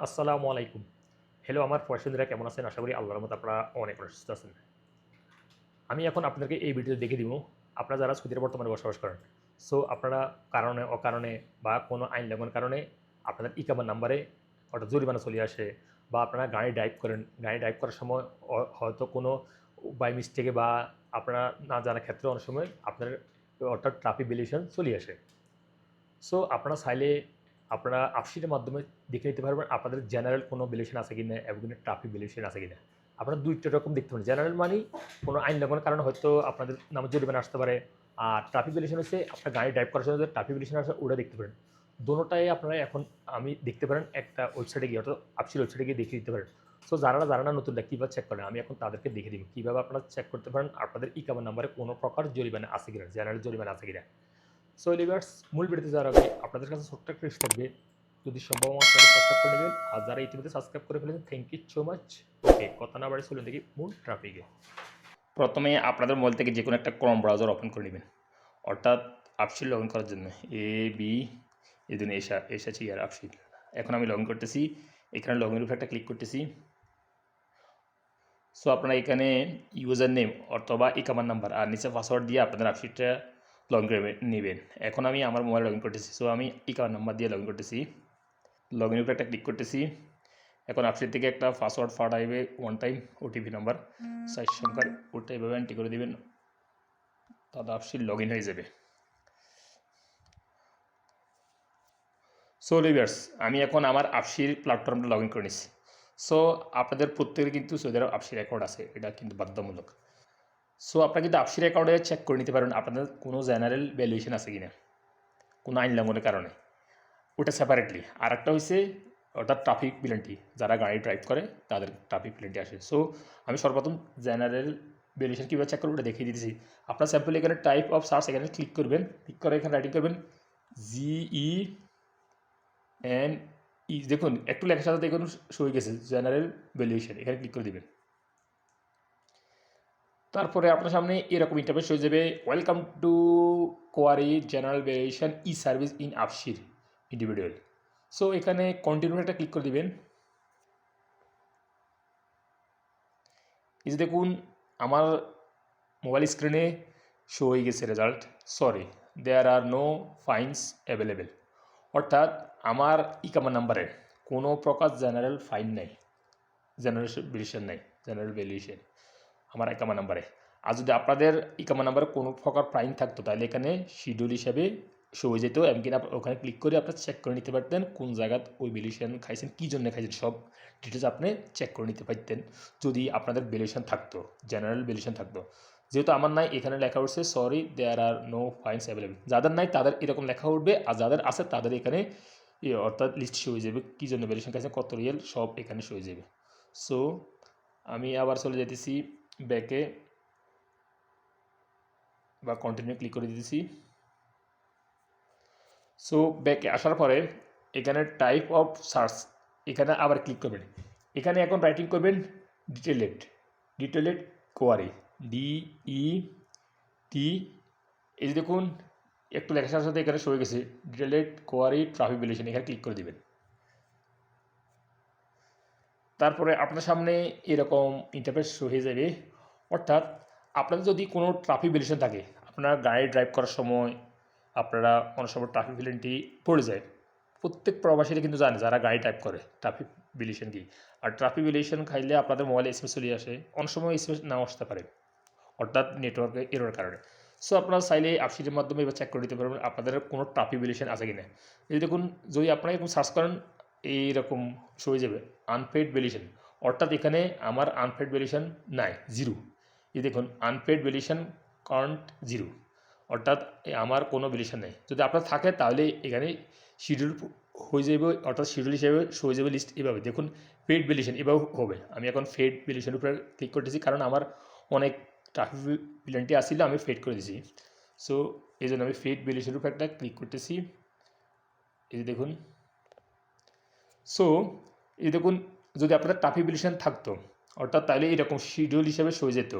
আসসালামু আলাইকুম। হ্যালো আমার পয়সেনরা কেমন আছেন? আশা করি আল্লাহর রহমতে আপনারা অনেক সুস্থ আছেন। আমি এখন আপনাদেরকে এই ভিডিওতে দেখিয়ে দিব, আপনারা যারা সৌদিতে বর্তমানে বসবাস করেন। সো আপনারা কারণে অকারণে বা কোনো আইন লঙ্ঘনের কারণে আপনাদের ইকামার নাম্বারে অর্থাৎ জরিমানা চলে আসে, বা আপনারা গাড়ি ড্রাইভ করেন। গাড়ি ড্রাইভ করার সময় হয়তো কোনো বাই মিস্টেকে বা আপনারা না জানার ক্ষেত্রে অনেক সময় আপনার অর্থাৎ ট্রাফিক ভিওলেশন চলে আসে। সো আপনারা চাইলে আপনারা আফসিটের মাধ্যমে দেখে নিতে পারবেন আপনাদের জেনারেল কোনো ভিওলেশন আছে কিনা এবং ট্রাফিক ভিওলেশন আছে কিনা। আপনারা দুইটা রকম দেখতে পারেন। জেনারেল মানে কোনো আইন লঙ্ঘনের কারণে হয়তো আপনাদের নামে জরিমানা আসতে পারে, আর ট্রাফিক ভিওলেশন হচ্ছে আপনার গাড়ি ড্রাইভ করার সময় ট্রাফিক ভিওলেশন আসে, ওটা দেখতে পারেন। দোনোটাই আপনারা এখন আমি দেখতে পারেন একটা ওয়েবসাইটে গিয়ে, অর্থাৎ আফসির ওয়েবসাইটে গিয়ে দেখে দিতে পারেন। সো যারা না নতুনটা কীভাবে চেক করেন আমি এখন তাদেরকে দেখে দিব কীভাবে আপনারা চেক করতে পারেন আপনাদের ইকামা নাম্বারে কোনো প্রকার জরিমানা আছে কিনা, জেনারেল জরিমানা আছে কিনা। সো লিভার্স, মূল ভিডিওতে যাওয়ার আগে আপনাদের কাছে ছোট্ট একটা রিকোয়েস্ট থাকবে, যদি সম্ভব আমার চ্যানেল সাবস্ক্রাইব করে নেবেন, আর যারা ইতিমধ্যে সাবস্ক্রাইব করে ফেলেছেন থ্যাংক ইউ সো মাচ। ওকে, কথা না বাড়ি চলুন দেখি মূল ট্রাফিকে। প্রথমে আপনাদের মোবাইল থেকে যে কোনো একটা ক্রোম ব্রাউজার ওপেন করে নেবেন, অর্থাৎ আপসিল লগ ইন করার জন্য বি এই জন্য এসেছি আর আপসিল। এখন আমি লগ ইন করতেছি, এখানে লগ ইনের উপরে একটা ক্লিক করতেছি। সো আপনারা এখানে ইউজার নেম অথবা ইকামার নাম্বার আর নিচে পাসওয়ার্ড দিয়ে আপনাদের আপসিটটা লগ ইন করে নেবেন। এখন আমি আমার মোবাইল লগ ইন করতেছি, সো আমি ইকামার নাম্বার দিয়ে লগ ইন করতেছি। লগ ইনের উপরে একটা ক্লিক করতেছি। এখন আপসিট থেকে একটা পাসওয়ার্ড পাঠাইবে, ওয়ান টাইম ওটিপি নাম্বার 4 সংখ্যার, ওটা এভাবে এন্ট্রি করে দেবেন, তাহলে আপসিট লগ ইন হয়ে যাবে। সো লিভার্স, আমি এখন আমার আপসির প্ল্যাটফর্মটা লগ ইন করে নিচ্ছি। সো আপনাদের প্রত্যেকের কিন্তু সৌদি আরব আপসির অ্যাকাউন্ট আছে, এটা কিন্তু বাধ্যতামূলক। সো আপনারা কিন্তু আপসির অ্যাকাউন্টে চেক করে নিতে পারেন আপনাদের কোনো জেনারেল ভ্যালুয়েশন আছে কিনা কোনো আইন লঙ্ঘনের কারণে, ওটা সেপারেটলি। আর একটা হচ্ছে অর্থাৎ ট্রাফিক পেনাল্টি, যারা গাড়ি ড্রাইভ করে তাদের ট্রাফিক পেনাল্টি আসে। সো আমি সর্বপ্রথম জেনারেল ভ্যালুয়েশন কীভাবে চেক করবো ওটা দেখিয়ে দিতেছি। আপনার স্যাম্পল এখানে টাইপ অফ সার্চ এখানে ক্লিক করবেন, ক্লিক করে এখানে রাইটিং করবেন GENE। দেখুন একটু লেখার সাথে দেখুন শো হয়ে গেছে জেনারেল ভ্যালুয়েশন, এখানে ক্লিক করে দেবেন। তারপরে আপনার সামনে এরকম ইন্টারফেস হয়ে যাবে, welcome to query general valuation e service in আপসির ইন্ডিভিজুয়াল। সো এখানে কন্টিনিউ একটা ক্লিক করে দিবেন। এই যে দেখুন আমার মোবাইল স্ক্রিনে শো হয়ে গেছে result, sorry there are no fines available, অর্থাৎ আমার ইকামা নাম্বারে কোনো প্রকার জেনারেল ফাইন নেই, জেনারেল ভ্যালুয়েশন নেই, জেনারেল ভ্যালুয়েশন আমার ইকামা নাম্বারে। আর যদি আপনাদের ইকামা নাম্বারে কোনো প্রকার ফাইন থাকতো তাহলে এখানে শিডিউল হিসাবে শো হয়ে যেত, এমনকি ওখানে ক্লিক করে আপনার চেক করে নিতে পারতেন কোন জায়গায় ওই ভ্যালুয়েশন খাইছেন, কী জন্য খাইছেন, সব ডিটেলস আপনি চেক করে নিতে পারতেন যদি আপনাদের ভ্যালুয়েশন থাকতো, জেনারেল ভ্যালুয়েশন থাকতো। যেহেতু আমার নাই, এখানে লেখা উঠছে sorry there are no fines available. যাদের নাই তাদের এরকম লেখা উঠবে, আর যাদের আছে তাদের এখানে অর্থাৎ লিস্ট শো হয়ে যাবে, কী জন্য ভ্যালুয়েশন খাইছেন, কত রিয়েল, সব এখানে শো হয়ে যাবে। সো আমি আবার চলে যেতেছি ব্যাকে বা কন্টিনিউ ক্লিক করে দিতেছি। সো ব্যাকে আসার পরে এখানে টাইপ অফ সার্চ এখানে আবার ক্লিক করবেন, এখানে এখন রাইটিং করবেন ডিটেলেড কোয়ারি DET। এই যে দেখুন একটু লেখার সাথে সাথে এখানে শো হয়ে গেছে ডিটেলেড কোয়ারি ট্রাফিক ভ্যালুয়েশন, এখানে ক্লিক করে দেবেন। তারপরে আপনার সামনে এরকম ইন্টারফেস শো হয়ে যাবে, অর্থাৎ আপনাদের যদি কোনো ট্রাফিক ভ্যালুয়েশন থাকে, আপনার গাড়ি ড্রাইভ করার সময় আপনারা অনেক সময় ট্রাফিক ভ্যালুয়েশনটি পড়ে যায়। প্রত্যেক প্রবাসীরা কিন্তু জানে যারা গাড়ি ড্রাইভ করে ট্রাফিক ভ্যালুয়েশন কি, আর ট্রাফিক ভ্যালুয়েশন খাইলে আপনাদের মোবাইলে এসএমএস চলে আসে, অনেক সময় এসএমএস নাও আসতে পারে অর্থাৎ নেটওয়ার্কের এরর কারণে। সো আপনারা চাইলে আপসিটের মাধ্যমে এবার চেক করে দিতে পারবেন আপনাদের কোনো ট্রাফিক ভ্যালুয়েশন আছে কিনা। এই দেখুন যদি আপনারা এরকম সার্চ করেন এইরকম শো হয়ে যাবে আনপেড ভ্যালুয়েশন, অর্থাৎ এখানে আমার আনপেড ভ্যালুয়েশন নাই, জিরো। এই দেখুন আনপেড ভ্যালুয়েশন কাউন্ট জিরো, অর্থাৎ আমার কোনো ভ্যালুয়েশন নেই। যদি আপনার থাকে তাহলে এখানে শিডিউল হয়ে যাবে, অর্থাৎ শিডিউল হিসেবে শো হয়ে যাবে লিস্ট এভাবে। দেখুন পেড ভ্যালুয়েশন এভাবে হবে, আমি এখন ফেড ভ্যালুয়েশনের উপরে ক্লিক করতেছি কারণ আমার অনেক ট্রাফিক পেনাল্টি আসছিল, আমি ফেড করে দিয়েছি। সো এই জন্য আমি ফেড ভ্যালুয়েশনের উপরে একটা ক্লিক করতেছি। এই যে দেখুন, সো এই দেখুন যদি আপনাদের ট্রাফিক ভ্যালুয়েশন থাকতো অর্থাৎ তাহলে এরকম শিডিউল হিসেবে শো যেত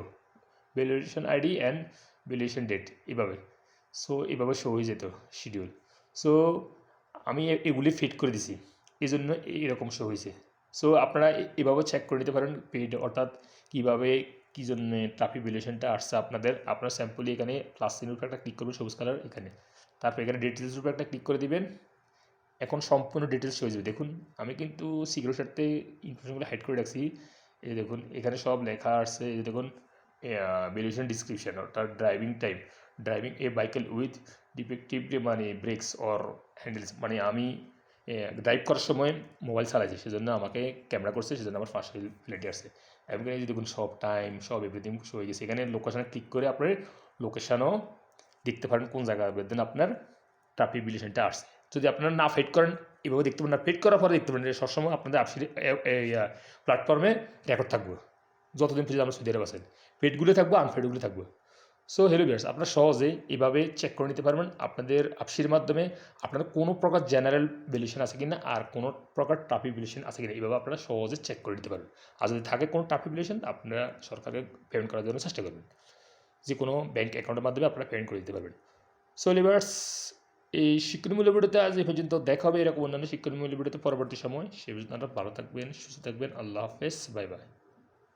valuation ID and valuation date এভাবে। সো এভাবে শো হয়ে যেত শিডিউল। সো আমি এগুলি ফিট করে দিছি, এই জন্য এরকম শো হয়েছে। সো আপনারা এভাবে চেক করে নিতে পারেন পেইড, অর্থাৎ কীভাবে কী জন্য ট্রাফিক ভ্যালুয়েশনটা আসছে আপনাদের। আপনার স্যাম্পলি এখানে প্লাস চিহ্নের উপর একটা ক্লিক করবেন, সবুজ কালার এখানে, তারপর এখানে ডিটেলসের উপর একটা ক্লিক করে দিবেন। এখন সম্পূর্ণ ডিটেলস হয়ে যাবে। দেখুন আমি কিন্তু সিকিউর সাথে ইনফরমেশনগুলো হাইড করে রাখছি। এই দেখুন এখানে সব লেখা আছে। এই যে দেখুন ভ্যালুয়েশন ডিসক্রিপশন, অর্থাৎ driving time, driving A vehicle with defective মানে ব্রেকস অর হ্যান্ডেলস, মানে আমি ড্রাইভ করার সময় মোবাইল চালাইছি, সেজন্য আমাকে ক্যামেরা করছে, সেজন্য আমার ফার্স্ট ফ্লাইটে আসছে। এবং এই যে দেখুন সব টাইম সব এভরিথিং শো হয়ে গেছে। এখানে লোকেশানে ক্লিক করে আপনার লোকেশানও দেখতে পারেন কোন জায়গায় দেন আপনার ট্রাফিক ভ্যালুয়েশনটা আসছে। যদি আপনারা না ফেড করেন এভাবে দেখতে পারেন না, ফেড করার পরে দেখতে পারেন যে সবসময় আপনাদের আপসি প্ল্যাটফর্মে রেকর্ড থাকবে যতদিন পর্যন্ত আমরা সৌদি আরব আছেন। ফেডগুলো থাকবে, আনফেডগুলো থাকবে। সো হ্যালো ভিউয়ার্স, আপনারা সহজে এভাবে চেক করে নিতে পারবেন আপনাদের আপসির মাধ্যমে আপনাদের কোনো প্রকার জেনারেল ভ্যালুয়েশন আছে কিনা আর কোনো প্রকার ট্রাফিক ভ্যালুয়েশন আছে কিনা, এইভাবে আপনারা সহজে চেক করে নিতে পারবেন। আর যদি থাকে কোনো ট্রাফিক ভ্যালুয়েশন আপনারা সরকারকে পেমেন্ট করার জন্য চেষ্টা করবেন, যে কোনো ব্যাঙ্ক অ্যাকাউন্টের মাধ্যমে আপনারা পেমেন্ট করে দিতে পারবেন। সো ভিউয়ার্স, এই শিক্ষণমূল্য ভিডিওতে আজ এই পর্যন্ত। দেখা হবে এরকম অন্যান্য শিক্ষণমূল্য ভিডিওতে পরবর্তী সময়। সে পর্যন্ত আপনারা ভালো থাকবেন, সুস্থ থাকবেন। আল্লাহ হাফেজ, বাই বাই।